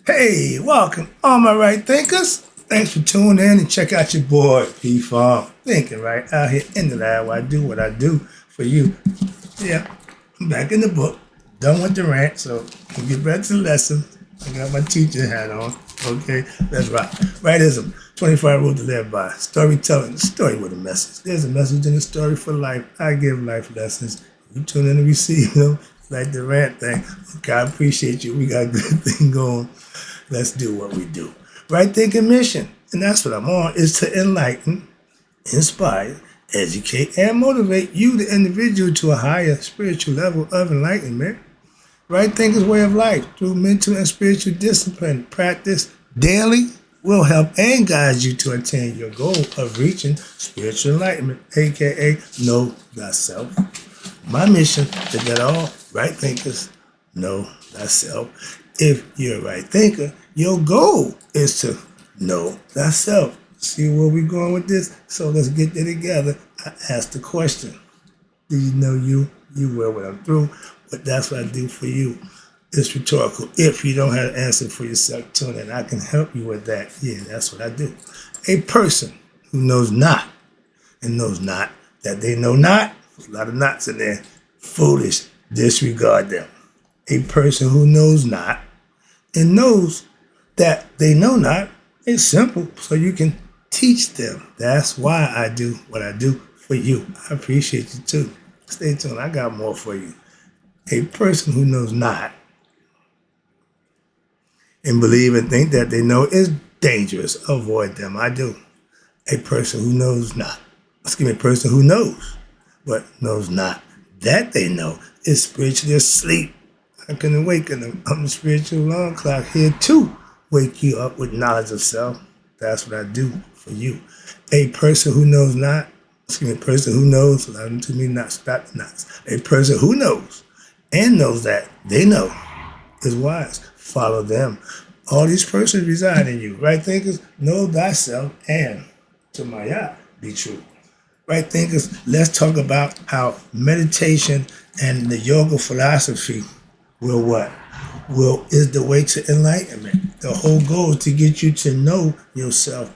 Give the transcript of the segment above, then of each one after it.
Hey, welcome, all my right thinkers. Thanks for tuning in and check out your boy, P Farm. Thinking right out here in the lab where I do what I do for you. Yeah, I'm back in the book, done with the rant, so we'll get back to the lesson. I got my teacher hat on. Okay, that's right. Rightism, 25 rules to live by. Storytelling, a story with a message. There's a message in the story for life. I give life lessons. You tune in and receive them, like the rant thing. Okay, I appreciate you. We got a good thing going. Let's do what we do. Right thinking mission, and that's what I'm on, is to enlighten, inspire, educate, and motivate you, the individual, to a higher spiritual level of enlightenment. Right thinking's way of life through mental and spiritual discipline, practice daily will help and guide you to attain your goal of reaching spiritual enlightenment, aka know thyself. My mission is that all right thinkers know thyself. If you're a right thinker, your goal is to know thyself. See where we're going with this? So let's get there together. I ask the question. Do you know you? You will when I'm through. But that's what I do for you. It's rhetorical. If you don't have an answer for yourself, tune in. I can help you with that. Yeah, that's what I do. A person who knows not and knows not that they know not, a lot of knots in there, foolish, disregard them. A person who knows not and knows that they know not, it's simple, so you can teach them. That's why I do what I do for you. I appreciate you too. Stay tuned. I got more for you. A person who knows not and believe and think that they know is dangerous. Avoid them. I do. A person who knows not. Excuse me, a person who knows, but knows not that they know is spiritually asleep. I can awaken them. I'm the spiritual alarm clock here to wake you up with knowledge of self. That's what I do for you. A person who knows not, excuse me, a person who knows, allow to me not stop the knots. A person who knows and knows that they know is wise. Follow them. All these persons reside in you. Right thinkers, know thyself and to Maya be true. Right thinkers, let's talk about how meditation and the yoga philosophy will what? Will is the way to enlightenment. The whole goal is to get you to know yourself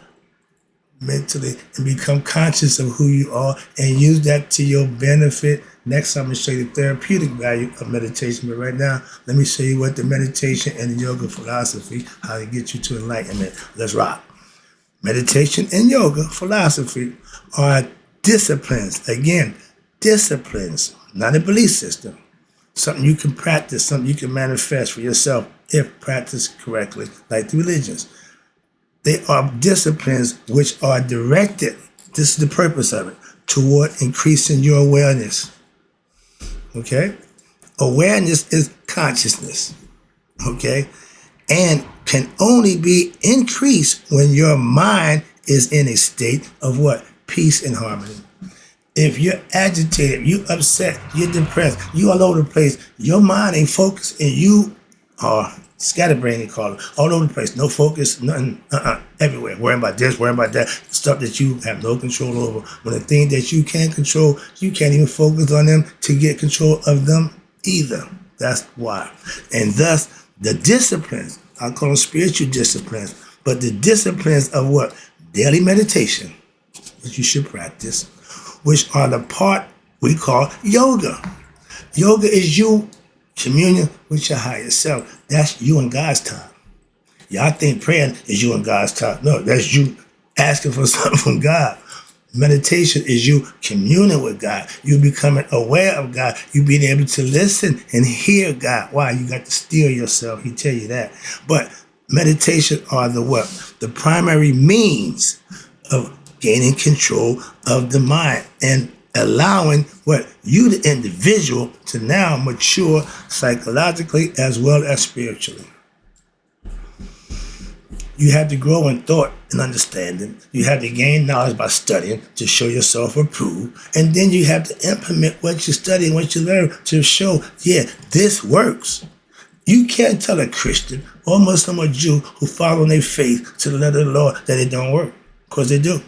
mentally and become conscious of who you are and use that to your benefit. Next, I'm going to show you the therapeutic value of meditation. But right now, let me show you what the meditation and the yoga philosophy, how to get you to enlightenment. Let's rock. Meditation and yoga philosophy are disciplines. Again, disciplines, not a belief system. Something you can practice, something you can manifest for yourself if practiced correctly, like the religions. They are disciplines which are directed, this is the purpose of it, toward increasing your awareness. Okay? Awareness is consciousness. Okay? And can only be increased when your mind is in a state of what? Peace and harmony. If you're agitated, you upset, you're depressed, you all over the place, your mind ain't focused and you are scatterbrained, they call it, all over the place, no focus, nothing, everywhere, worrying about this, worrying about that, stuff that you have no control over. When the things that you can control, you can't even focus on them to get control of them either. That's why. And thus, the disciplines, I call them spiritual disciplines, but the disciplines of what? Daily meditation, which you should practice, which are the part we call yoga. Yoga is you communion with your higher self. That's you and God's time. Y'all think praying is you and God's time. No, that's you asking for something from God. Meditation is you communing with God. You becoming aware of God. You being able to listen and hear God. Why? You got to steal yourself. He tell you that. But meditation are the what? The primary means of gaining control of the mind and allowing what you, the individual, to now mature psychologically as well as spiritually. You have to grow in thought and understanding. You have to gain knowledge by studying to show yourself approved. And then you have to implement what you study and what you learn to show, yeah, this works. You can't tell a Christian or Muslim or Jew who follow their faith to the letter of the law that it don't work, because they do.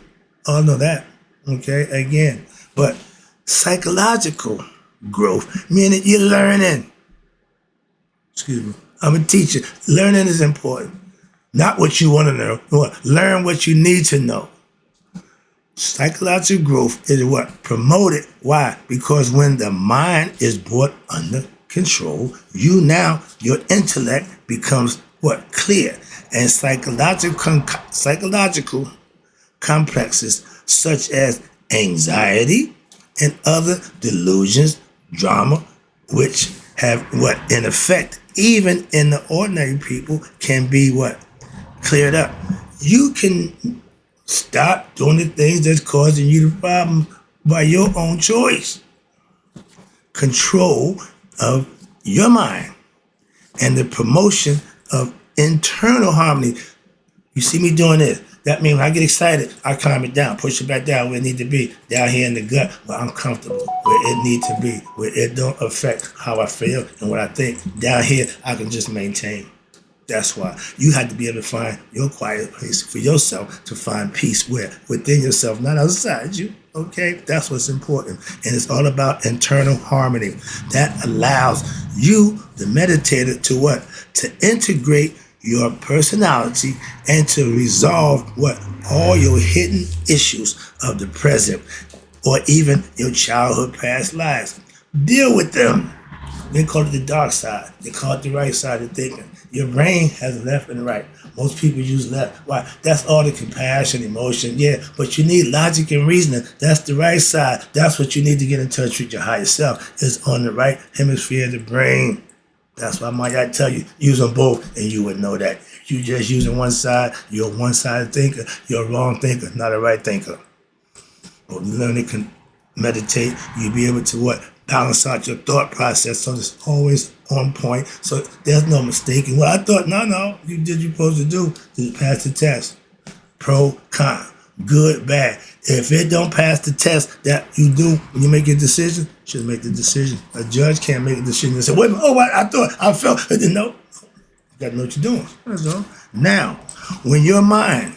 All know that, okay, again. But psychological growth, meaning you're learning. Excuse me, I'm a teacher. Learning is important. Not what you want to know. Learn what you need to know. Psychological growth is what? Promoted. Why? Because when the mind is brought under control, your intellect becomes what? Clear. And psychological complexes such as anxiety and other delusions, drama, which have what in effect, even in the ordinary people, can be what? Cleared up. You can stop doing the things that's causing you the problem by your own choice. Control of your mind and the promotion of internal harmony. You see me doing this. That means when I get excited, I calm it down, push it back down where it need to be, down here in the gut where I'm comfortable, where it need to be, where it don't affect how I feel and what I think. Down here, I can just maintain. That's why you have to be able to find your quiet place for yourself to find peace within yourself, not outside you. Okay, that's what's important. And it's all about internal harmony. That allows you, the meditator, to what? To integrate your personality and to resolve what? All your hidden issues of the present or even your childhood past lives. Deal with them. They call it the dark side. They call it the right side of thinking. Your brain has left and right. Most people use left. Why? That's all the compassion, emotion. Yeah, but you need logic and reasoning. That's the right side. That's what you need to get in touch with your higher self. It's on the right hemisphere of the brain. That's why I tell you, use them both, and you would know that. If you just using one side, you're a one-sided thinker. You're a wrong thinker, not a right thinker. But when you learn to meditate, you'll be able to what? Balance out your thought process so it's always on point. So there's no mistaking. Well, I thought, no, you did what you're supposed to do. Just pass the test. Pro, con, good, bad. If it don't pass the test that you do when you make your decision, you should make the decision. A judge can't make a decision and say, wait a minute, I felt. No, you got to know what you're doing. That's all. Now, when your mind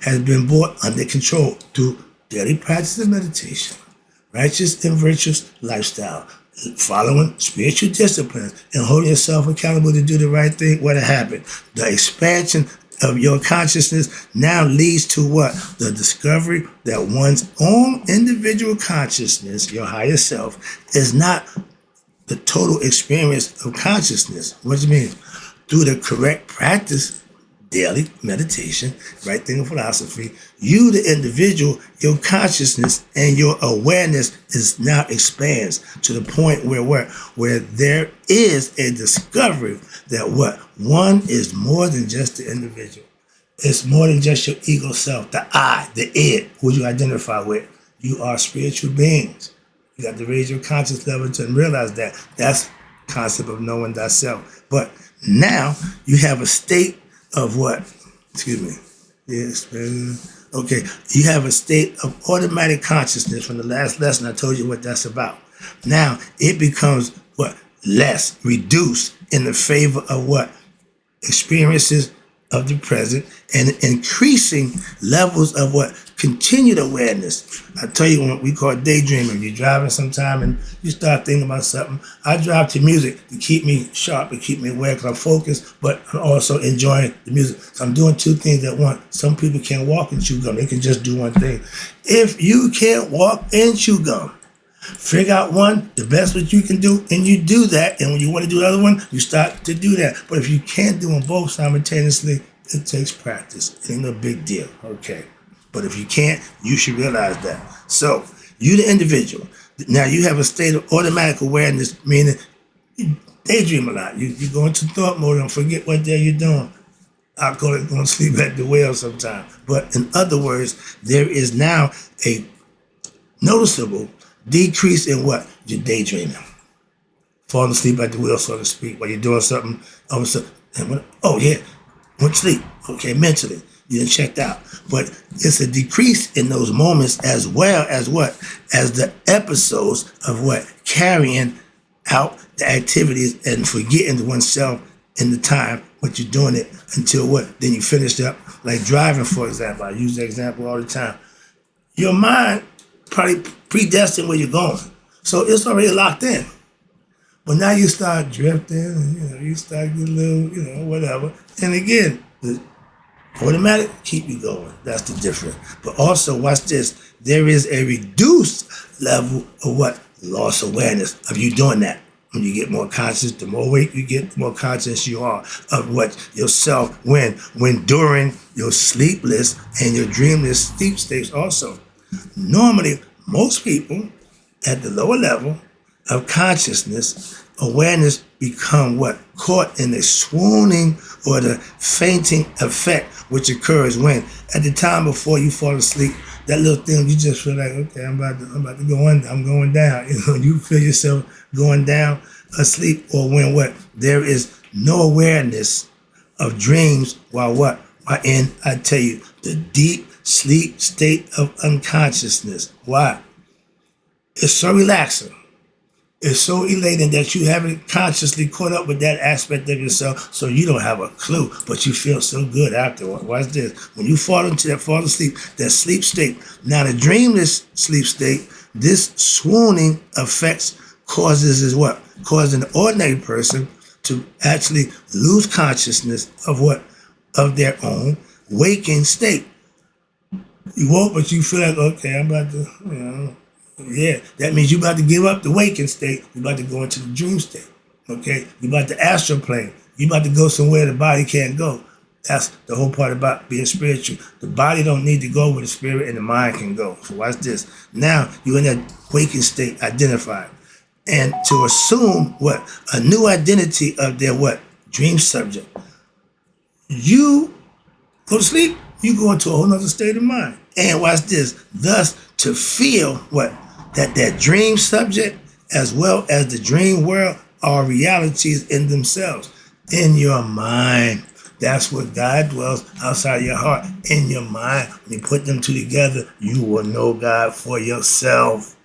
has been brought under control through daily practice of meditation, righteous and virtuous lifestyle, following spiritual disciplines, and holding yourself accountable to do the right thing, what happened? The expansion of your consciousness now leads to what? The discovery that one's own individual consciousness, your higher self, is not the total experience of consciousness. What do you mean? Through the correct practice, daily meditation, right thinking philosophy, you, the individual, your consciousness and your awareness is now expands to the point where there is a discovery that what? One is more than just the individual. It's more than just your ego self, the I, the it, who you identify with. You are spiritual beings. You got to raise your conscious level to realize that. That's the concept of knowing thyself. But now you have a state of what? Excuse me. Yes. Okay. You have a state of automatic consciousness. From the last lesson, I told you what that's about. Now it becomes what? Less, reduced in the favor of what? Experiences of the present and increasing levels of what? Continued awareness. I tell you what we call daydreaming. You're driving sometime and you start thinking about something. I drive to music to keep me sharp, to keep me aware because I'm focused, but I'm also enjoying the music. So I'm doing two things at once. Some people can't walk and chew gum. They can just do one thing. If you can't walk and chew gum, figure out one, the best what you can do, and you do that. And when you want to do the other one, you start to do that. But if you can't do them both simultaneously, it takes practice. It ain't no big deal. Okay. But if you can't, you should realize that. So, you the individual. Now you have a state of automatic awareness, meaning you daydream a lot. You go into thought mode and forget what the hell you're doing. I call it going to sleep at the wheel sometimes. But in other words, there is now a noticeable decrease in what? You're daydreaming. Falling asleep at the wheel, so to speak, while you're doing something. All of a sudden, went to sleep. Okay, mentally. You done checked out. But it's a decrease in those moments as well as what? As the episodes of what? Carrying out the activities and forgetting oneself in the time, but you're doing it until what? Then you finished up. Like driving, for example. I use that example all the time. Your mind probably predestined where you're going. So it's already locked in. But now you start drifting, and you start getting a little, whatever. And again, the automatic keep you going. That's the difference. But also, watch this. There is a reduced level of what? Loss awareness of you doing that. When you get more conscious, the more awake you get, the more conscious you are of what yourself when during your sleepless and your dreamless sleep states also. Normally, most people at the lower level of consciousness, awareness become what? Caught in the swooning or the fainting effect, which occurs when, at the time before you fall asleep, that little thing, you just feel like, okay, I'm about to go on, I'm going down. You feel yourself going down asleep, or when what? There is no awareness of dreams while what? While in, I tell you, the deep sleep state of unconsciousness. Why? It's so relaxing. It's so elating that you haven't consciously caught up with that aspect of yourself, so you don't have a clue, but you feel so good afterward. Watch this. When you fall asleep, that sleep state. Now the dreamless sleep state, this swooning effects causes is what? Causes an ordinary person to actually lose consciousness of what? Of their own waking state. You woke, but you feel like, okay, I'm about to, yeah, that means you're about to give up the waking state. You're about to go into the dream state. Okay? You're about to astral plane. You're about to go somewhere the body can't go. That's the whole part about being spiritual. The body don't need to go where the spirit and the mind can go. So watch this. Now you're in that waking state identified. And to assume what? A new identity of their what? Dream subject. You go to sleep, you go into a whole nother state of mind. And watch this. Thus, to feel what? That dream subject as well as the dream world are realities in themselves. In your mind. That's where God dwells, outside your heart. In your mind. When you put them two together, you will know God for yourself.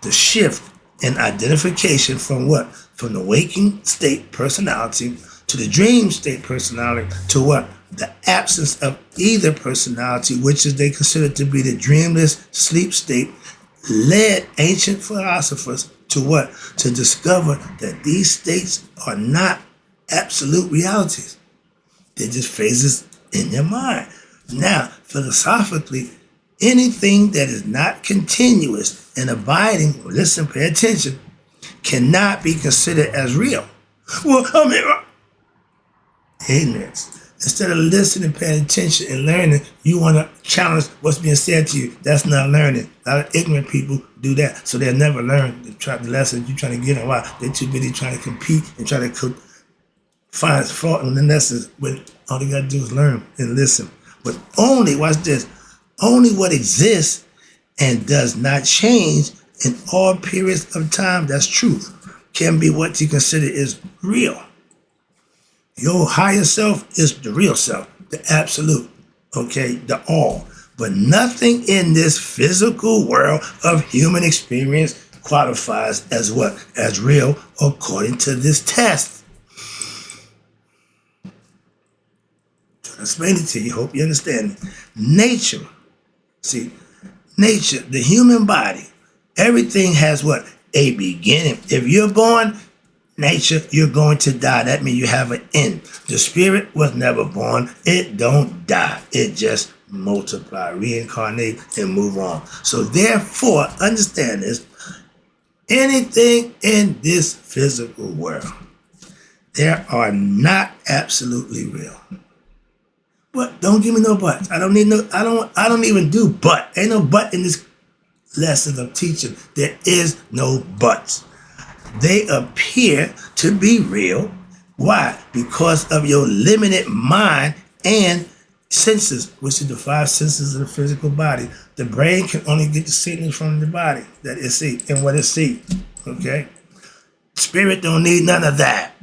The shift in identification from what? From the waking state personality to the dream state personality to what? The absence of either personality, which is they consider to be the dreamless sleep state, led ancient philosophers to what? To discover that these states are not absolute realities. They're just phases in your mind. Now, philosophically, anything that is not continuous and abiding, listen, pay attention, cannot be considered as real. Well, ignorance. Instead of listening, paying attention, and learning, you want to challenge what's being said to you. That's not learning. A lot of ignorant people do that, so they'll never learn the lessons you're trying to get them. Why? They're too busy trying to compete and try to find fault in the lessons when all they got to do is learn and listen. But only, watch this, only what exists and does not change in all periods of time, that's truth, can be what you consider is real. Your higher self is the real self, the absolute, okay, the all. But nothing in this physical world of human experience qualifies as what? As real according to this test. I'm trying to explain it to you. Hope you understand it. Nature, the human body, everything has what? A beginning. If you're born, nature, you're going to die. That means you have an end. The spirit was never born. It don't die. It just multiply, reincarnate, and move on. So therefore, understand this. Anything in this physical world, there are not absolutely real. But don't give me no buts. I don't even do but. Ain't no but in this lesson of teaching. There is no buts. They appear to be real. Why? Because of your limited mind and senses, which is the five senses of the physical body. The brain can only get the signals from the body that it sees and what it sees. Okay? Spirit don't need none of that.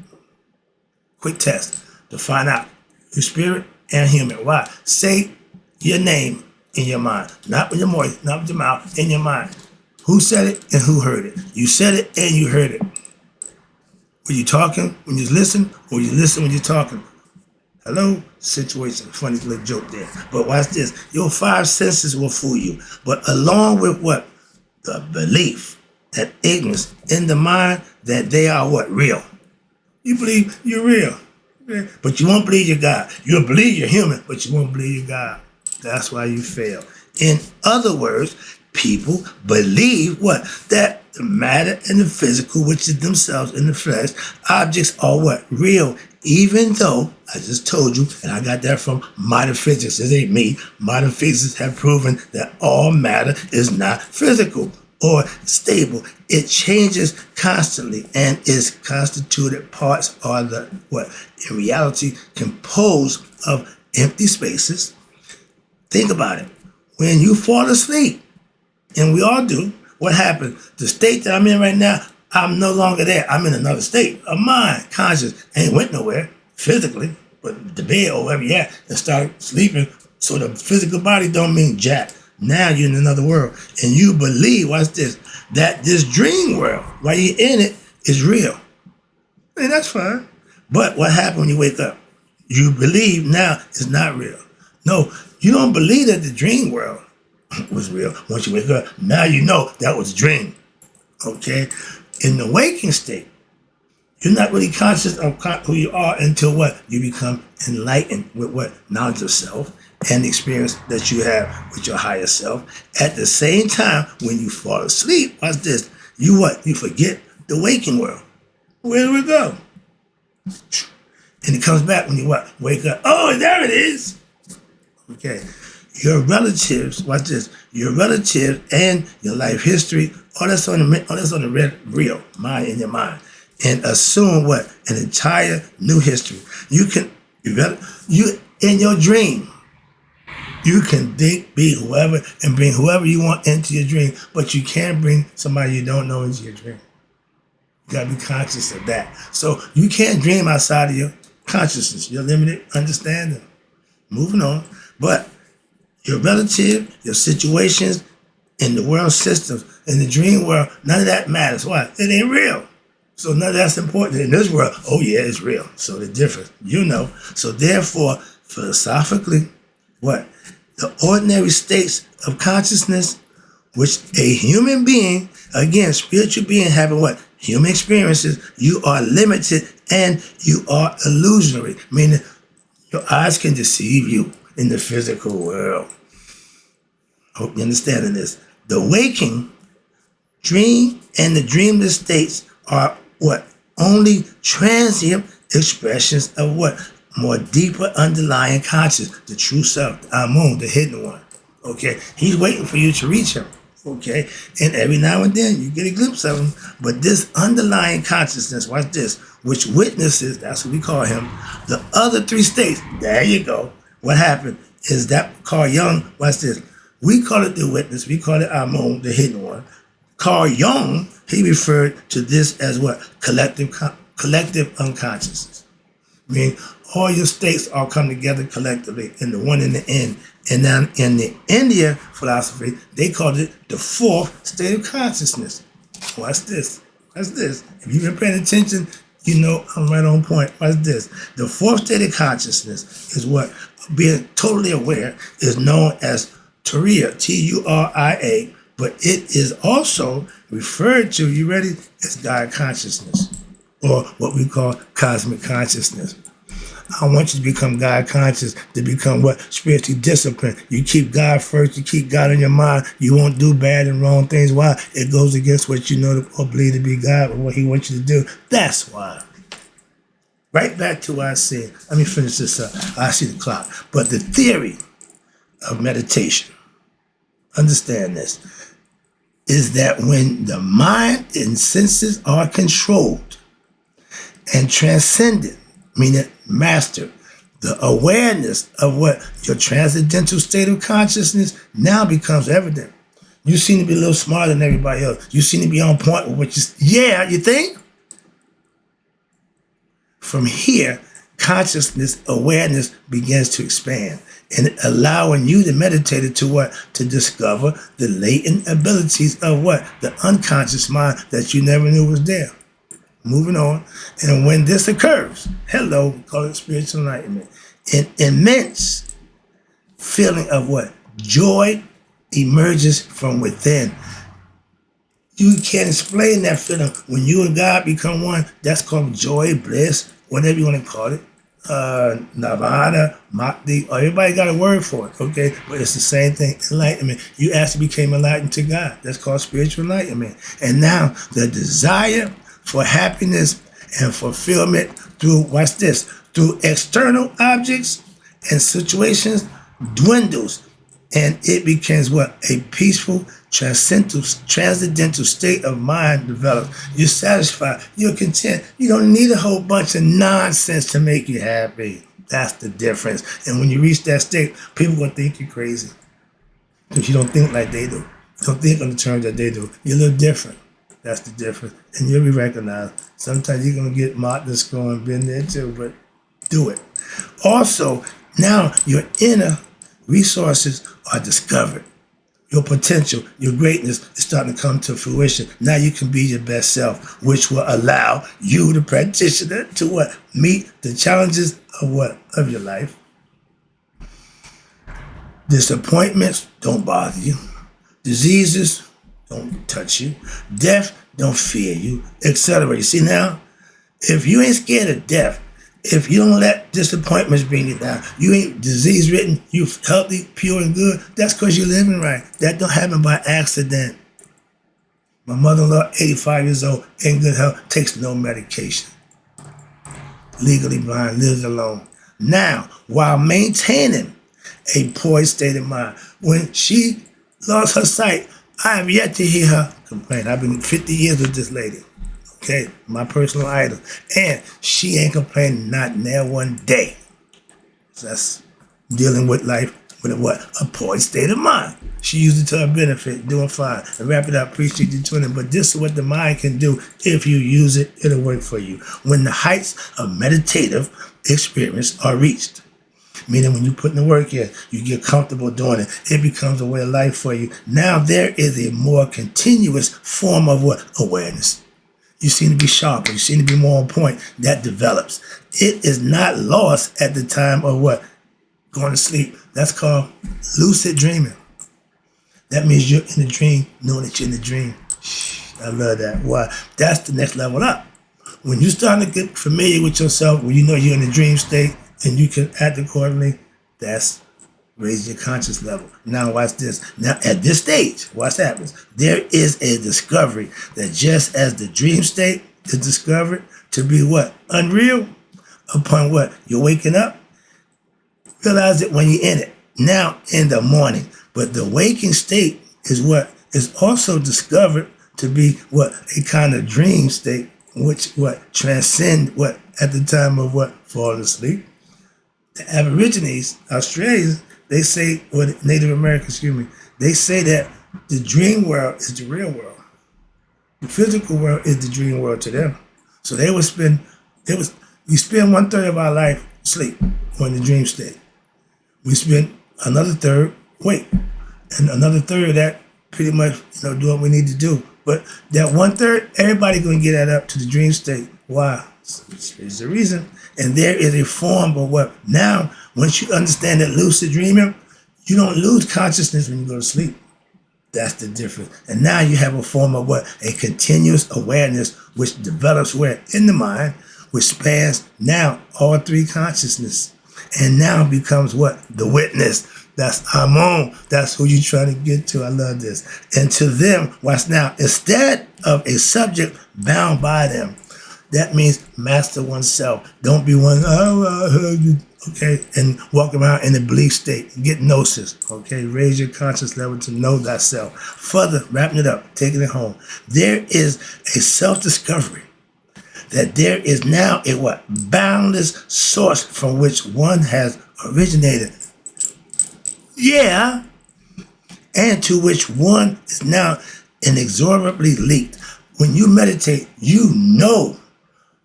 Quick test to find out your spirit and human. Why? Say your name in your mind. Not with your voice, not with your mouth, in your mind. Who said it and who heard it? You said it and you heard it. Were you talking when you listen, or you listen when you're talking? Hello? Situation. Funny little joke there. But watch this. Your five senses will fool you. But along with what? The belief that ignorance in the mind that they are what? Real. You believe you're real. Okay? But you won't believe you're God. You'll believe you're human, but you won't believe you're God. That's why you fail. In other words, people believe what? That the matter and the physical, which is themselves in the flesh, objects are what? Real. Even though, I just told you, and I got that from modern physics, it ain't me, modern physicists have proven that all matter is not physical or stable. It changes constantly, and its constituted parts are the, what? In reality, composed of empty spaces. Think about it. When you fall asleep, and we all do, what happens? The state that I'm in right now, I'm no longer there. I'm in another state of mind, conscious. Ain't went nowhere physically, but the bed or wherever you're at and start sleeping. So the physical body don't mean jack. Now you're in another world. And you believe, watch this, that this dream world, while you're in it, is real. And that's fine. But what happened when you wake up? You believe now it's not real. No, you don't believe that the dream world was real. Once you wake up, now you know that was a dream. Okay? In the waking state, you're not really conscious of who you are until what? You become enlightened with what? Knowledge of self and the experience that you have with your higher self. At the same time, when you fall asleep, watch this, you what? You forget the waking world. Where do we go? And it comes back when you what? Wake up. Oh, there it is. Okay. Your relatives, watch this, your relatives and your life history, all that's on the real mind in your mind. And assume what? An entire new history. You in your dream, you can be whoever and bring whoever you want into your dream, but you can't bring somebody you don't know into your dream. You gotta be conscious of that. So you can't dream outside of your consciousness, your limited understanding. Moving on. But your relative, your situations, in the world systems, in the dream world, none of that matters. Why? It ain't real. So none of that's important. In this world, oh yeah, it's real. So the difference, you know. So therefore, philosophically, what? The ordinary states of consciousness, which a human being, again, spiritual being having what? Human experiences, you are limited and you are illusionary, meaning your eyes can deceive you in the physical world. Hope you're understanding this. The waking, dream, and the dreamless states are what? Only transient expressions of what? More deeper underlying consciousness, the true self, the Amun, the hidden one. Okay? He's waiting for you to reach him. Okay? And every now and then you get a glimpse of him. But this underlying consciousness, watch this, which witnesses, that's what we call him, the other three states. There you go. What happened is that Carl Jung, watch this, we call it the witness, we call it Amun, the hidden one. Carl Jung, he referred to this as what? Collective unconsciousness. I mean, all your states all come together collectively in the one in the end. And then in the India philosophy, they called it the fourth state of consciousness. Watch this. Watch this. If you've been paying attention, you know I'm right on point. Watch this. The fourth state of consciousness is what? Being totally aware is known as Turiya, Turia, but it is also referred to, you ready, as God consciousness, or what we call cosmic consciousness. I want you to become God conscious, to become what? Spiritually disciplined. You keep God first, you keep God in your mind, you won't do bad and wrong things. Why? It goes against what you know or believe to be God or what he wants you to do. That's why. Right back to what I said. Let me finish this up. I see the clock. But the theory of meditation, understand this, is that when the mind and senses are controlled and transcended, meaning mastered, the awareness of what your transcendental state of consciousness now becomes evident. You seem to be a little smarter than everybody else. You seem to be on point with what you think? From here, consciousness, awareness begins to expand and allowing you, the meditator, to what? To discover the latent abilities of what? The unconscious mind that you never knew was there. Moving on. And when this occurs, hello, we call it spiritual enlightenment, an immense feeling of what? Joy emerges from within. You can't explain that feeling. When you and God become one, that's called joy, bliss, whatever you want to call it. Nirvana, Mukti, everybody got a word for it, okay? But it's the same thing, enlightenment. You actually became enlightened to God. That's called spiritual enlightenment. And now the desire for happiness and fulfillment through, watch this, through external objects and situations dwindles, and it becomes what? A peaceful, transcendental state of mind develops. You're satisfied. You're content. You don't need a whole bunch of nonsense to make you happy. That's the difference. And when you reach that state, people going to think you're crazy because you don't think like they do. You don't think on the terms that they do. You're a little different. That's the difference. And you'll be recognized. Sometimes you're going to get mocked and scorned, been there too, but do it. Also, now your inner resources are discovered. Your potential, your greatness is starting to come to fruition. Now you can be your best self, which will allow you, the practitioner, to what? Meet the challenges of what? Of your life. Disappointments don't bother you. Diseases don't touch you. Death don't fear you, etc. You see now? If you ain't scared of death, if you don't let disappointments bring you down, you ain't disease ridden, you healthy, pure and good, that's because you're living right. That don't happen by accident. My mother-in-law, 85 years old, in good health, takes no medication. Legally blind, lives alone. Now, while maintaining a poised state of mind, when she lost her sight, I have yet to hear her complain. I've been 50 years with this lady. Okay, my personal idol. And she ain't complaining, not now one day. So that's dealing with life with a what? A poised state of mind. She used it to her benefit, doing fine. And wrap it up, appreciate you tuning. But this is what the mind can do. If you use it, it'll work for you. When the heights of meditative experience are reached, meaning when you put in the work in, you get comfortable doing it. It becomes a way of life for you. Now there is a more continuous form of what? Awareness. You seem to be sharper. You seem to be more on point. That develops. It is not lost at the time of what? Going to sleep. That's called lucid dreaming. That means you're in the dream, knowing that you're in the dream. I love that. Why? That's the next level up. When you start to get familiar with yourself, when you know you're in the dream state and you can act accordingly, that's raise your conscious level. Now watch this. Now at this stage, watch what happens. There is a discovery that just as the dream state is discovered to be what? Unreal, upon what? You're waking up, realize it when you're in it. Now in the morning. But the waking state is what is also discovered to be what? A kind of dream state, which what? Transcend what? At the time of what? Falling asleep. The Aborigines, Australians, they say, or Native Americans, they say that the dream world is the real world. The physical world is the dream world to them. So we spend 1/3 of our life sleep or in the dream state. We spend another third awake. And another third of that pretty much, do what we need to do. But that 1/3, everybody gonna get that up to the dream state. Why? There's a reason. And there is a form of what? Now, once you understand that lucid dreaming, you don't lose consciousness when you go to sleep. That's the difference. And now you have a form of what? A continuous awareness which develops where? In the mind, which spans now all three consciousness. And now becomes what? The witness. That's Amon. That's who you're trying to get to. I love this. And to them, watch now, instead of a subject bound by them, that means master oneself. Don't be one, okay, and walk around in a belief state. Get gnosis, okay? Raise your conscious level to know thyself. Further, wrapping it up, taking it home. There is a self-discovery that there is now a what? Boundless source from which one has originated. Yeah, and to which one is now inexorably linked. When you meditate, you know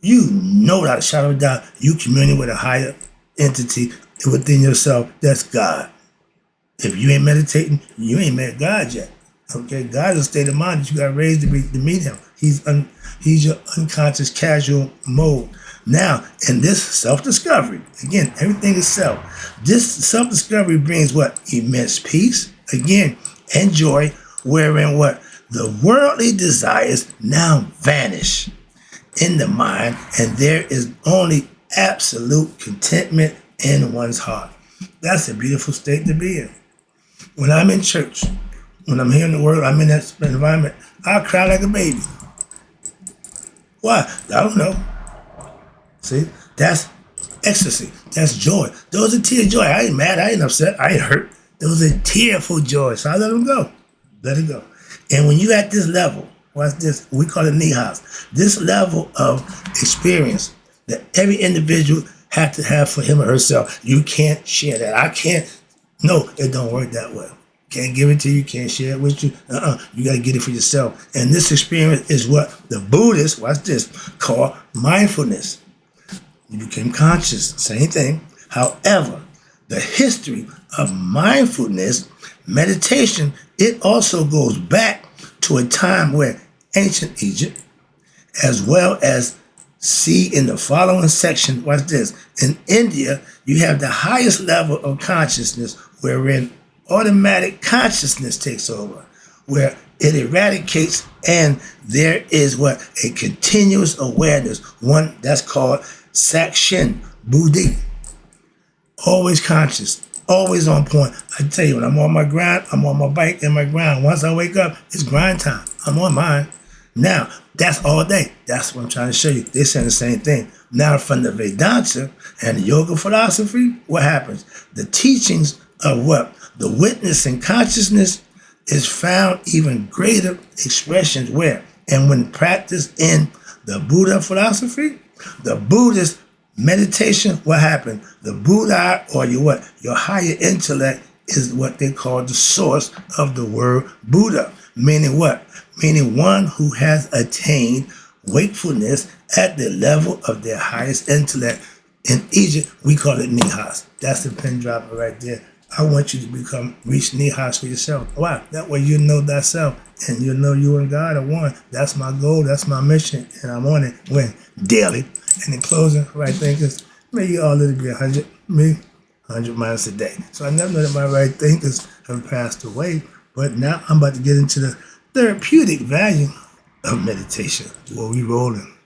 without a shadow of a doubt, you communing with a higher entity within yourself. That's God. If you ain't meditating, you ain't met God yet. Okay, God is a state of mind that you got raised to meet Him. He's your unconscious casual mode. Now, in this self-discovery, again, everything is self. This self-discovery brings what? Immense peace, again, and joy, wherein what? the worldly desires now vanish in the mind, and there is only absolute contentment in one's heart. That's a beautiful state to be in. When I'm in church, when I'm here in the world, I'm in that environment, I cry like a baby. Why? I don't know. See, that's ecstasy. That's joy. Those are tears of joy. I ain't mad. I ain't upset. I ain't hurt. Those are tearful joy. So I let them go. Let it go. And when you at this level, what's this? We call it nihas. This level of experience that every individual have to have for him or herself. You can't share that. I can't. No, it don't work that way. Can't give it to you. Can't share it with you. You got to get it for yourself. And this experience is what the Buddhists, watch this, call mindfulness. You became conscious. Same thing. However, the history of mindfulness, meditation, it also goes back to a time where ancient Egypt, as well as see in the following section, watch this. In India, you have the highest level of consciousness wherein automatic consciousness takes over, where it eradicates and there is what? A continuous awareness, one that's called Sakshin Buddhi. Always conscious, always on point. I tell you, when I'm on my grind, I'm on my bike and my grind. Once I wake up, it's grind time. I'm on mine. Now, that's all day. That's what I'm trying to show you. They're saying the same thing. Now, from the Vedanta and the yoga philosophy, what happens? The teachings of what? The witness and consciousness is found even greater expressions where? And when practiced in the Buddha philosophy, the Buddhist meditation, what happened? The Buddha, or your what? Your higher intellect is what they call the source of the word Buddha. Meaning what? Meaning one who has attained wakefulness at the level of their highest intellect. In Egypt, we call it nihas. That's the pin dropper right there. I want you to reach nihas for yourself. Why? That way you know thyself and you know you and God are one. That's my goal. That's my mission. And I'm on it when? Daily. And in closing, right thinkers, may you all live to be 100, me, 100 miles a day. So I never know that my right thinkers have passed away, but now I'm about to get into the therapeutic value of meditation. Well, we rolling.